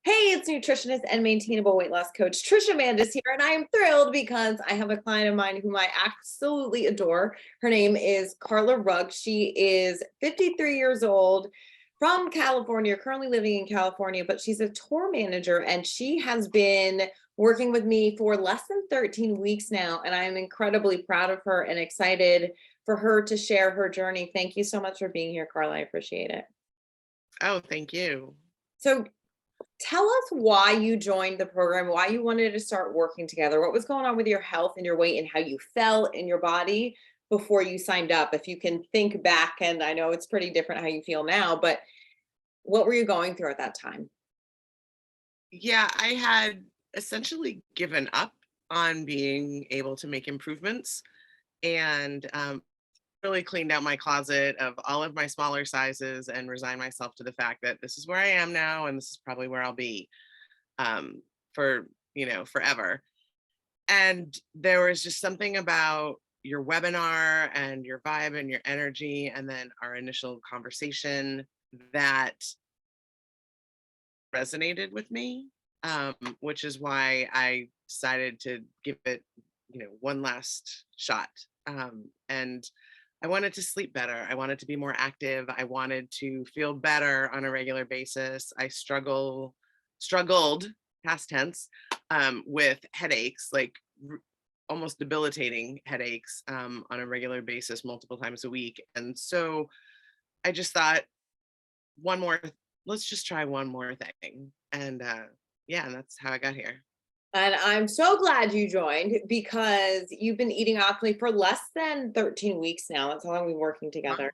Hey, it's nutritionist and maintainable weight loss coach Trisha Mandes here, and I am thrilled because I have a client of mine whom I absolutely adore. Her name is Carla Rugg. She is 53 years old from California, currently living in California, but she's a tour manager and she has been working with me for less than 13 weeks now. And I am incredibly proud of her and excited for her to share her journey. Thank you so much for being here, Carla. I appreciate it. Oh, thank you. So, tell us why you joined the program, why you wanted to start working together. What was going on with your health and your weight and how you felt in your body before you signed up? If you can think back, and I know it's pretty different how you feel now, but what were you going through at that time? Yeah, I had essentially given up on being able to make improvements and really cleaned out my closet of all of my smaller sizes and resigned myself to the fact that this is where I am now and this is probably where I'll be for, forever. And there was just something about your webinar and your vibe and your energy and then our initial conversation that resonated with me, which is why I decided to give it, one last shot. And I wanted to sleep better. I wanted to be more active. I wanted to feel better on a regular basis. Struggled, past tense, with headaches, like almost debilitating headaches on a regular basis, multiple times a week. And so I just thought, one more let's just try one more thing. And yeah, and that's how I got here. And I'm so glad you joined because you've been eating optimally for less than 13 weeks now. That's how long we've been working Wow. together.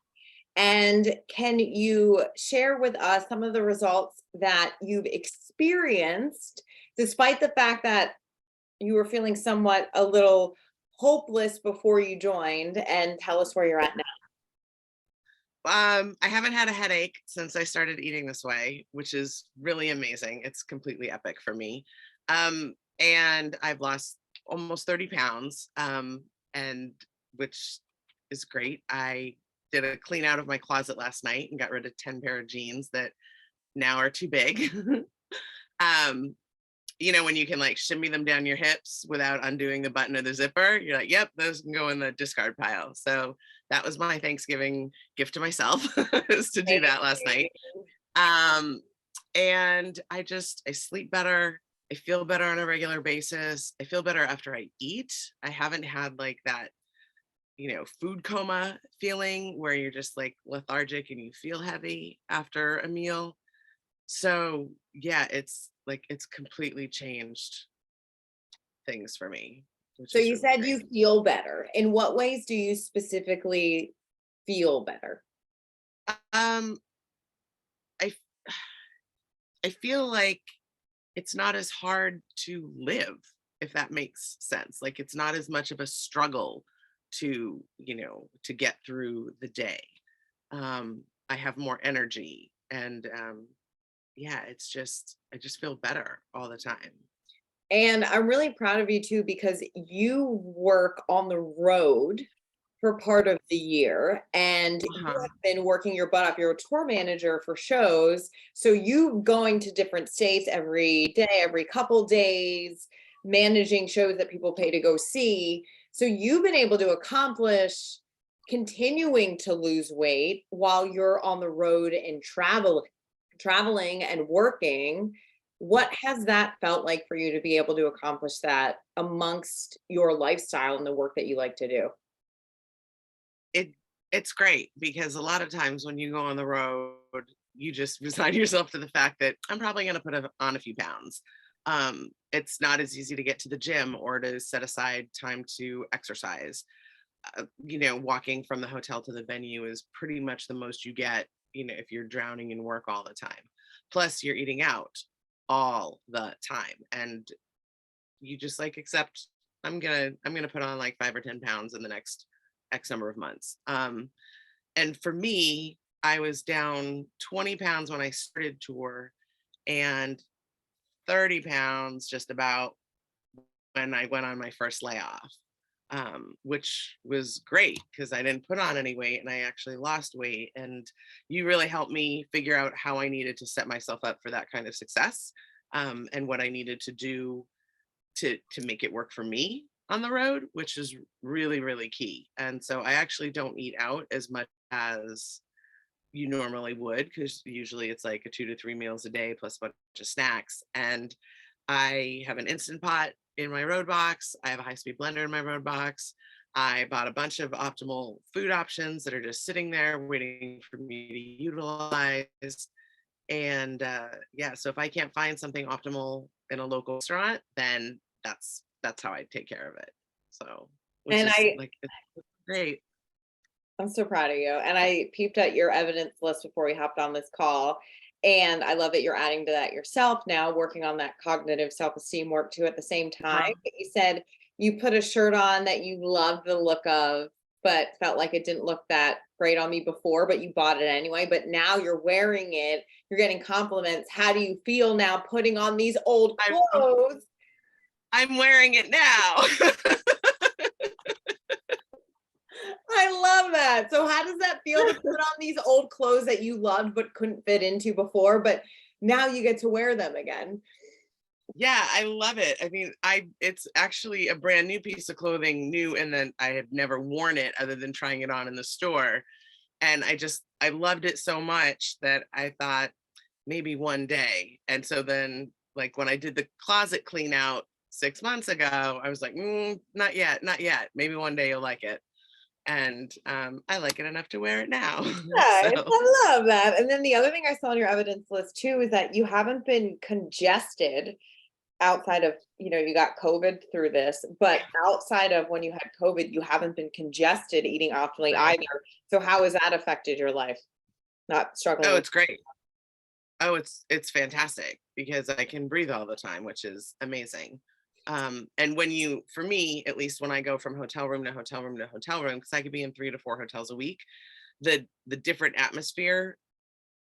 And can you share with us some of the results that you've experienced, despite the fact that you were feeling somewhat a little hopeless before you joined, and tell us where you're at now? I haven't had a headache since I started eating this way, which is really amazing. It's completely epic for me. And I've lost almost 30 pounds, and which is great. I did a clean out of my closet last night and got rid of 10 pair of jeans that now are too big. um, when you can like shimmy them down your hips without undoing the button of the zipper, you're like, yep, those can go in the discard pile. So that was my Thanksgiving gift to myself is to do that last night. Um, and I sleep better. I feel better on a regular basis. I feel better after I eat. I haven't had like that, food coma feeling where you're just like lethargic and you feel heavy after a meal. So yeah, it's completely changed things for me, which So is you really said great. you feel better. In what ways do you specifically feel better? Um, I f- I feel like it's not as hard to live, if that makes sense. Like it's not as much of a struggle to get through the day. I have more energy and yeah, I just feel better all the time. And I'm really proud of you too, because you work on the road for part of the year and you Uh-huh. have been working your butt off. You're a tour manager for shows. So you going to different states every day, every couple days, managing shows that people pay to go see. So you've been able to accomplish continuing to lose weight while you're on the road and traveling and working. What has that felt like for you to be able to accomplish that amongst your lifestyle and the work that you like to do? It it's great because a lot of times when you go on the road, you just resign yourself to the fact that I'm probably going to on a few pounds. It's not as easy to get to the gym or to set aside time to exercise. Walking from the hotel to the venue is pretty much the most you get, if you're drowning in work all the time. Plus, you're eating out all the time, and you just like accept I'm gonna put on like 5 or 10 pounds in the next X number of months. And for me, I was down 20 pounds when I started tour and 30 pounds just about when I went on my first layoff, which was great because I didn't put on any weight and I actually lost weight. And you really helped me figure out how I needed to set myself up for that kind of success. and what I needed to do to make it work for me on the road, which is really, really key. And so I actually don't eat out as much as you normally would, because usually it's like a 2 to 3 meals a day plus a bunch of snacks. And I have an Instant Pot in my road box. I have a high-speed blender in my road box. I bought a bunch of optimal food options that are just sitting there waiting for me to utilize. And yeah, so if I can't find something optimal in a local restaurant, then that's how I take care of it. So, which And is like, it's great. I'm so proud of you. And I peeped at your evidence list before we hopped on this call. And I love that you're adding to that yourself now, working on that cognitive self-esteem work too at the same time. Uh-huh. But you said you put a shirt on that you loved the look of, but felt like it didn't look that great on me before, but you bought it anyway. But now you're wearing it, you're getting compliments. How do you feel now putting on these old I'm clothes? I'm wearing it now. I love that. So how does that feel to put on these old clothes that you loved but couldn't fit into before, but now you get to wear them again? Yeah, I love it. I mean, it's actually a brand new piece of clothing, new, and then I had never worn it other than trying it on in the store. And I loved it so much that I thought maybe one day. And so then, like, when I did the closet clean out 6 months ago, I was like, not yet, not yet. Maybe one day you'll like it. And I like it enough to wear it now. Nice. So I love that. And then the other thing I saw on your evidence list too is that you haven't been congested outside of, you got COVID through this, but outside of when you had COVID, you haven't been congested eating optimally right. either. So how has that affected your life? Not struggling Oh, with. it's great. Oh, it's fantastic because I can breathe all the time, which is amazing. And for me, at least when I go from hotel room to hotel room to hotel room, because I could be in 3 to 4 hotels a week, the different atmosphere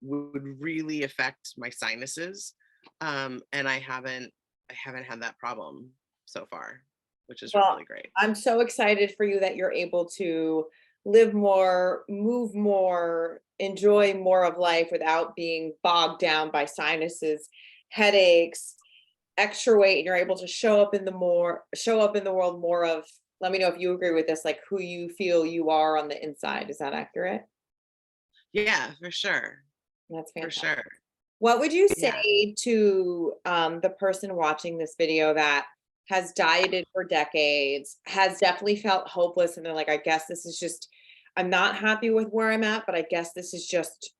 would really affect my sinuses. And I haven't had that problem so far, which is Well, really great. I'm so excited for you that you're able to live more, move more, enjoy more of life without being bogged down by sinuses, headaches, extra weight, and you're able to show up in the world more of, let me know if you agree with this, like who you feel you are on the inside. Is that accurate? Yeah, for sure. That's For fantastic. sure. What would you Yeah. say to the person watching this video that has dieted for decades, has definitely felt hopeless, and they're like, I guess this is just, I'm not happy with where I'm at, but I guess this is just,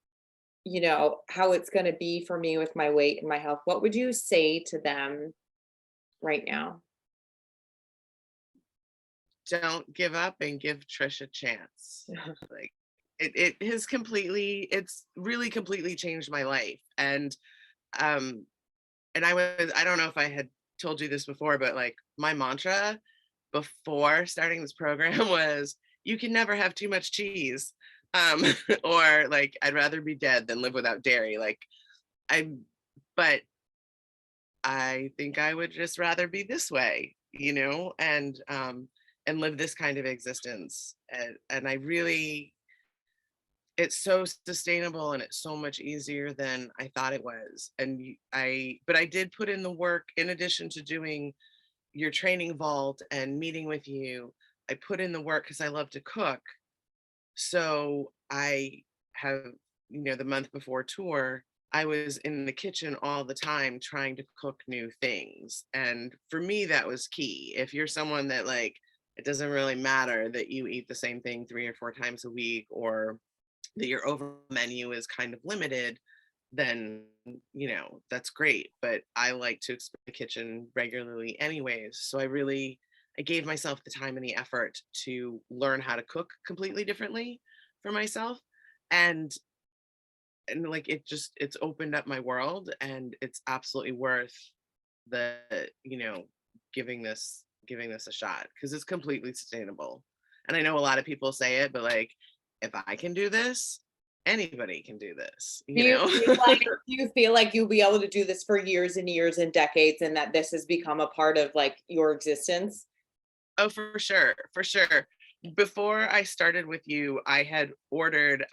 how it's going to be for me with my weight and my health. What would you say to them right now? Don't give up and give Trish a chance. Like it's really completely changed my life. Um and I don't know if I had told you this before, but like my mantra before starting this program was you can never have too much cheese. Um or like I'd rather be dead than live without dairy. Like I but I think I would just rather be this way, and live this kind of existence. And I really, it's so sustainable and it's so much easier than I thought it was. But I did put in the work in addition to doing your training vault and meeting with you. I put in the work because I love to cook. So I have, the month before tour, I was in the kitchen all the time trying to cook new things. And for me, that was key. If you're someone that like, it doesn't really matter that you eat the same thing 3 or 4 times a week, or that your overall menu is kind of limited, then, that's great. But I like to explore the kitchen regularly anyways. So I gave myself the time and the effort to learn how to cook completely differently for myself. And like it's opened up my world, and it's absolutely worth the, giving this a shot, because it's completely sustainable. And I know a lot of people say it, but like, if I can do this, anybody can do this, Do you feel like you'll be able to do this for years and years and decades, and that this has become a part of like your existence? Oh, for sure, for sure. Before I started with you, I had ordered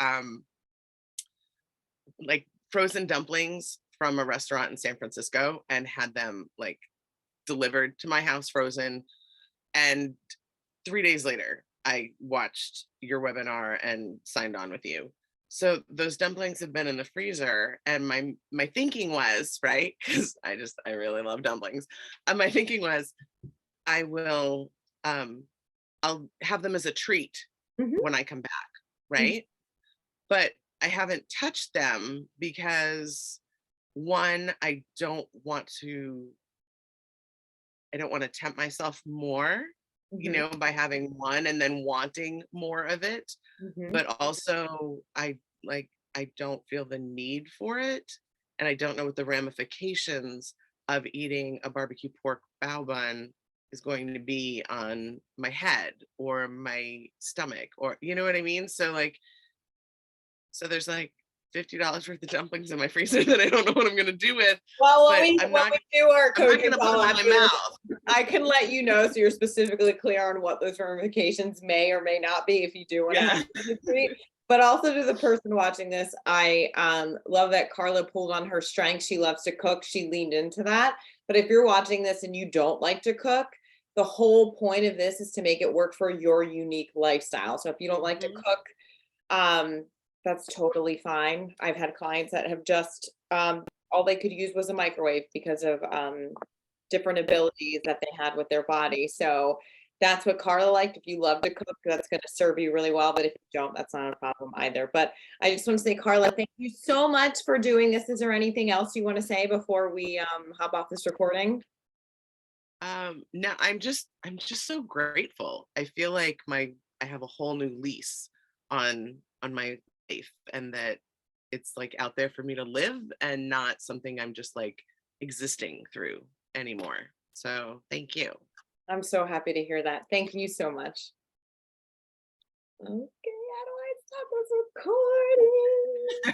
like frozen dumplings from a restaurant in San Francisco and had them like delivered to my house frozen. And 3 days later, I watched your webinar and signed on with you. So those dumplings have been in the freezer, and my thinking was, right, because I really love dumplings. And my thinking was, I will I'll have them as a treat Mhm. when I come back, right? But I haven't touched them because one, I don't want to tempt myself more, Mhm. by having one and then wanting more of it. Mhm. But also I don't feel the need for it. And I don't know what the ramifications of eating a barbecue pork bao bun is going to be on my head or my stomach, or you know what I mean? So there's like $50 worth of dumplings in my freezer that I don't know what I'm gonna do with, Well, but I'm when not we do our I'm not coaching gonna put call them in my after this, mouth. I can let you know so you're specifically clear on what those ramifications may or may not be if you do want to have Yeah. a treat. But also to the person watching this, I love that Carla pulled on her strength. She loves to cook. She leaned into that. But if you're watching this and you don't like to cook, the whole point of this is to make it work for your unique lifestyle. So if you don't like to Mhm. cook, um, that's totally fine. I've had clients that have just all they could use was a microwave because of different abilities that they had with their body. So that's what Carla liked. If you love to cook, that's going to serve you really well. But if you don't, that's not a problem either. But I just want to say, Carla, thank you so much for doing this. Is there anything else you want to say before we hop off this recording? No, I'm just so grateful. I feel like I have a whole new lease on my life, and that it's like out there for me to live and not something I'm just like existing through anymore. So thank you. I'm so happy to hear that. Thank you so much. Okay, how do I stop this recording?